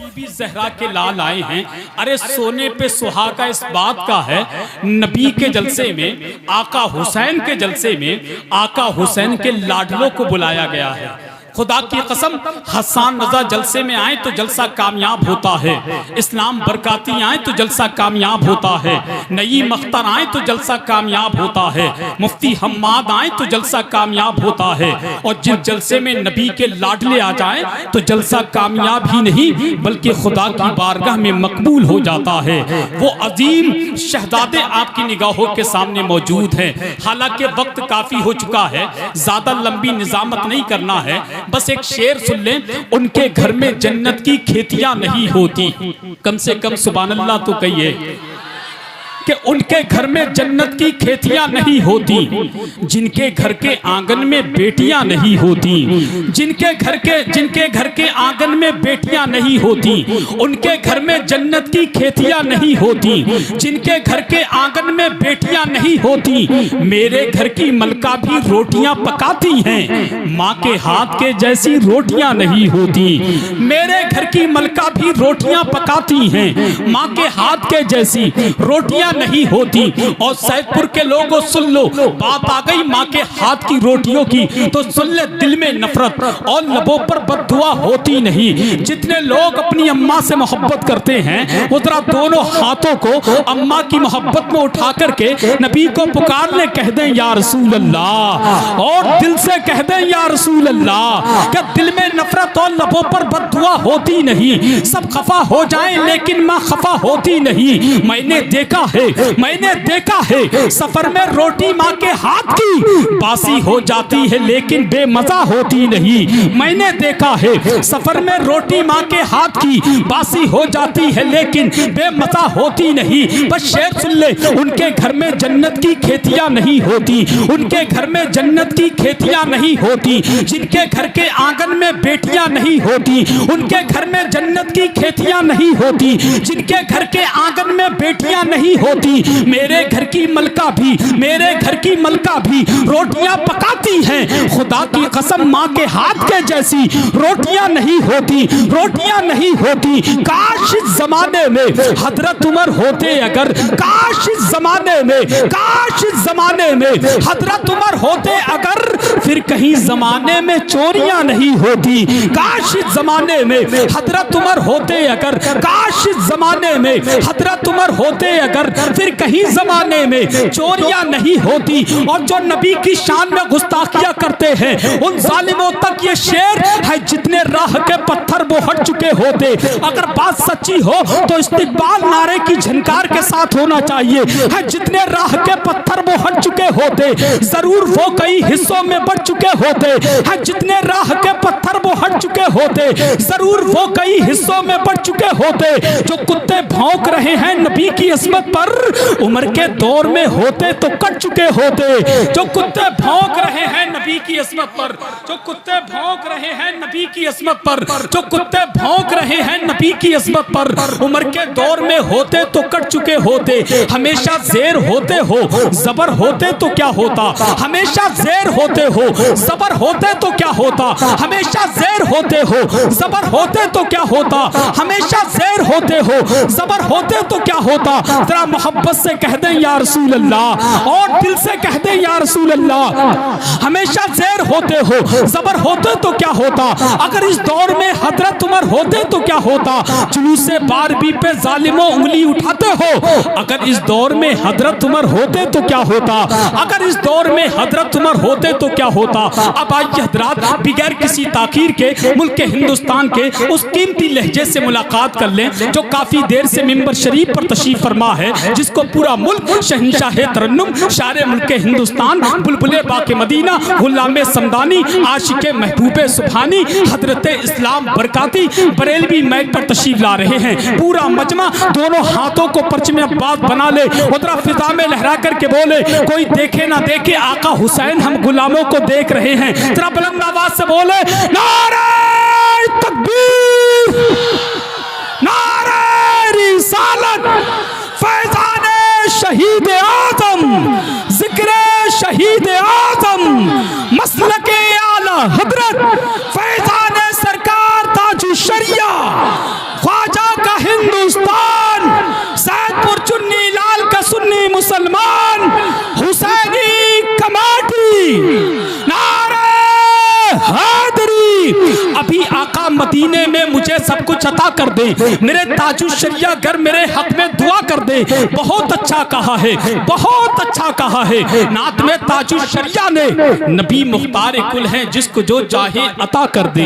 बीबी ज़हरा के लाल आए हैं। अरे सोने पे सुहागा इस बात का है, नबी के जलसे में, आका हुसैन के जलसे में, आका हुसैन के लाडलों को बुलाया गया है। खुदा की कसम, हसन रजा जलसे में आए तो जलसा कामयाब होता है, इस्लाम बरकाती आए तो जलसा कामयाब होता है, नईम अख्तर आए तो जलसा कामयाब होता है, मुफ्ती हम्माद आए तो जलसा कामयाब होता है, और जिस जलसे में नबी के लाडले आ जाए तो जलसा कामयाब ही नहीं बल्कि खुदा की बारगाह में मकबूल हो जाता है। वो अजीम शहजादे आपकी निगाहों के सामने मौजूद हैं। हालांकि वक्त काफी हो चुका है, ज्यादा लंबी निजामत नहीं करना है, बस एक शेर सुन लें। उनके घर में जन्नत की खेतियां नहीं होती, कम से कम सुभान अल्लाह तो कहिए कि उनके घर में जन्नत की खेतियां नहीं होती, जिनके घर के आंगन में बेटियां नहीं होती, जिनके घर के आंगन में बेटियां नहीं होती, उनके घर में जन्नत की खेतियां नहीं होती, जिनके घर के आंगन में बेटियां नहीं होती। मेरे घर की मलका भी रोटियां पकाती हैं, माँ के हाथ के जैसी रोटियां नहीं होती। मेरे घर की मलका भी रोटियां पकाती हैं, माँ के हाथ के जैसी रोटियां नहीं होती। और सैदपुर के लोगों सुन लो, बात आ गई माँ के हाथ की रोटियों की तो सुन ले, दिल में नफरत और लबों पर बद्दुआ होती नहीं। जितने लोग अपनी अम्मा से मोहब्बत करते हैं वो जरा दोनों हाथों को अम्मा की मोहब्बत में उठा करके नबी को पुकार ले, कह दें या रसूल अल्लाह, और दिल से कह दें या रसूल अल्लाह। क्या दिल में नफरत और लबों पर बद्दुआ होती नहीं? सब खफा हो जाएं लेकिन माँ खफा होती नहीं। मैंने देखा है सफर में रोटी माँ के हाथ की बासी हो जाती है लेकिन बेमजा होती नहीं। मैंने देखा है सफर में रोटी माँ के हाथ की बासी हो जाती है लेकिन बेमजा होती नहीं। बस शेर सुन ले, उनके घर में जन्नत की खेतियां नहीं होती, उनके घर में जन्नत की खेतियां नहीं होती, जिनके घर के आंगन में बेटियां नहीं होती, उनके घर में जन्नत की खेतियां नहीं होती, जिनके घर के आंगन में बेटियां नहीं होती। मेरे घर की मलका भी रोटियां पकाती हैं, खुदा की कसम माँ के हाथ के जैसी रोटियां नहीं होती, रोटियां नहीं होती। काश इस जमाने में हजरत उमर होते अगर, काश इस जमाने में हजरत उमर होते अगर, फिर कहीं जमाने में चोरियां नहीं होती। काश इस जमाने में हजरत उमर होते अगर, काश इस जमाने में हजरत उमर होते अगर, फिर कहीं जमाने में चोरियां नहीं होती। और जो नबी की शान में गुस्ताखियां करते हैं उन जालिमों तक ये शेर है, जितने राह के पत्थर वो हट चुके होते। अगर बात सच्ची हो तो इस्तिकबाल नारे की झनकार के साथ होना चाहिए है, जितने राह के पत्थर वो हट चुके होते, जरूर वो कई हिस्सों में बढ़ चुके होते है, जितने राह के पत्थर वो हट चुके होते, जरूर वो कई हिस्सों में बढ़ चुके होते। जो कुत्ते भौंक रहे हैं नबी की इस्मत पर, उमर के दौर में होते तो कट चुके होते। जो कुत्ते भौंक रहे हैं नबी की इस्मत पर, जो कुत्ते भौंक रहे हैं नबी की इस्मत पर, जो कुत्ते भौंक रहे हैं नबी की इस्मत पर, उमर के दौर में होते तो कट चुके होते। हमेशा ज़ेर होते हो ज़बर होते तो क्या होता, हमेशा ज़ेर होते हो ज़बर होते तो क्या होता, हमेशा ज़ेर होते हो ज़बर होते तो क्या होता, हमेशा ज़ेर होते हो ज़बर होते तो क्या होता। जरा मोहब्बत से कह दें या रसूल अल्लाह, और दिल से कह दें या रसूल अल्लाह। हमेशा ज़ेर होते हो ज़बर होते तो क्या होता, अगर इस दौर में हजरत उमर होते तो क्या होता। जुलूस बारबी पे जालिमों उंगली उठाते हो, अगर इस दौर में हजरत उमर होते तो क्या होता, अगर इस दौर में हजरत उमर होते तो क्या होता। अब आइए हजरात, बगैर किसी ताकीर के मुल्क हिंदुस्तान के उस कीमती लहजे से मुलाकात कर लें जो काफी देर से मिंबर शरीफ पर तशरीफ फरमा है, जिसको पूरा मुल्क शहंशाह तरन्नुम, शारे मुल्क हिंदुस्तान, बुलबुले बाके मदीना, गुलामे समदानी, आशिके महबूबे सुभानी, हजरत इस्लाम बरकाती बरेलवी मैक पर तशरीफ ला रहे हैं। पूरा मजमा दोनों हाथों को परचम अब्बास बना ले, उधर फिजा में लहरा करके बोले, कोई देखे ना देखे आका हुसैन हम गुलामों को देख रहे हैं। जरा बुलंद आवाज से बोले, नारे तकबीर, नारे रिसालत, फैजाने शहीद आजम, जिक्रे शहीद आजम, मसलके आला हजरत, फैजाने सरकार ताजु शरिया, मुसलमान हुसैनी कमाटी, नारे हैदरी। अभी आका मदीने में मुझे सब कुछ अता कर दे, मेरे ताजु शरिया घर मेरे हक में दुआ कर दे। बहुत अच्छा कहा है, बहुत अच्छा कहा है। नात में ताजु शरिया ने नबी मुख्तार कुल है, जिसको जो चाहे अता कर दे।